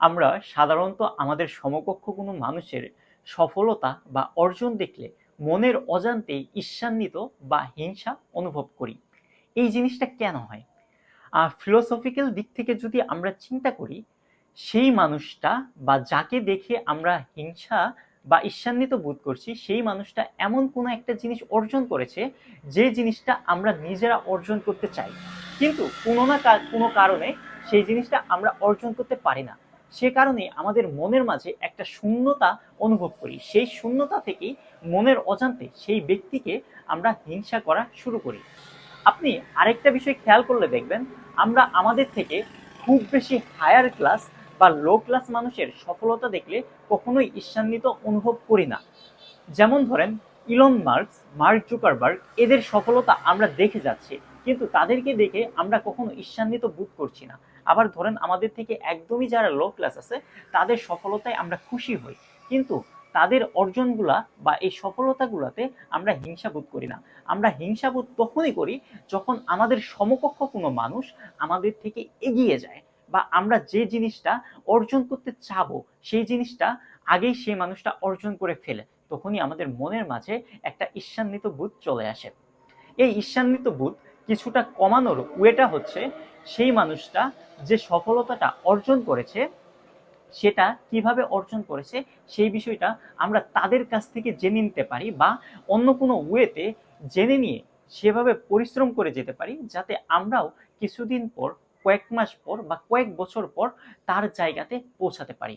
আমরা সাধারণত আমাদের সমকক্ষ কোনো মানুষের সফলতা বা অর্জন দেখলে মনের অজান্তেই ঈর্ষান্বিত বা হিংসা অনুভব করি। এই জিনিসটা কেন হয়? ফিলোসফিক্যাল দিক থেকে যদি আমরা চিন্তা করি, সেই মানুষটা বা যাকে দেখে আমরা হিংসা বা ঈর্ষান্বিত বোধ করছি, সেই মানুষটা এমন কোনো একটা জিনিস অর্জন করেছে যে জিনিসটা আমরা নিজেরা অর্জন করতে চাই, কিন্তু কোনো কারণে সেই জিনিসটা আমরা অর্জন করতে পারি না। সে কারণে আমাদের মনের মাঝে একটা শূন্যতা অনুভব করি। সেই শূন্যতা থেকেই মনের অজান্তে সেই ব্যক্তিকে আমরা হিংসা করা শুরু করি। আপনি আরেকটা বিষয় খেয়াল করলে দেখবেন, আমরা আমাদের থেকে খুব বেশি হায়ার ক্লাস বা লো ক্লাস মানুষের সফলতা দেখলে কখনোই ঈর্ষান্বিত অনুভব করি না। যেমন ধরেন ইলন মার্কস, মার্ক জুকারবার্গ, এদের সফলতা আমরা দেখে যাচ্ছি, কিন্তু তাদেরকে দেখে আমরা কখনো ঈর্ষান্বিত বোধ করছি না। আবার ধরেন আমাদের থেকে একদমই যারা লো ক্লাস আছে, তাদের সফলতায় আমরা খুশি হই, কিন্তু তাদের অর্জনগুলা বা এই সফলতাগুলোতে আমরা হিংসা বোধ করি না। আমরা হিংসা বোধ তখনই করি যখন আমাদের সমকক্ষ কোনো মানুষ আমাদের থেকে এগিয়ে যায়, বা আমরা যে জিনিসটা অর্জন করতে চাবো সেই জিনিসটা আগেই সেই মানুষটা অর্জন করে ফেলে, তখনই আমাদের মনের মাঝে একটা ঈর্ষান্বিত বোধ চলে আসে। এই ঈর্ষান্বিত বোধ কিছুটা কমানোর ওয়েটা হচ্ছে, সেই মানুষটা যে সফলতাটা অর্জন করেছে সেটা কিভাবে অর্জন করেছে সেই বিষয়টা আমরা তাদের কাছ থেকে জেনে নিতে পারি, বা অন্য কোনো ওয়েতে জেনে নিয়ে সেভাবে পরিশ্রম করে যেতে পারি, যাতে আমরাও কিছুদিন পর, কয়েক মাস পর বা কয়েক বছর পর তার জায়গাতে পৌঁছাতে পারি।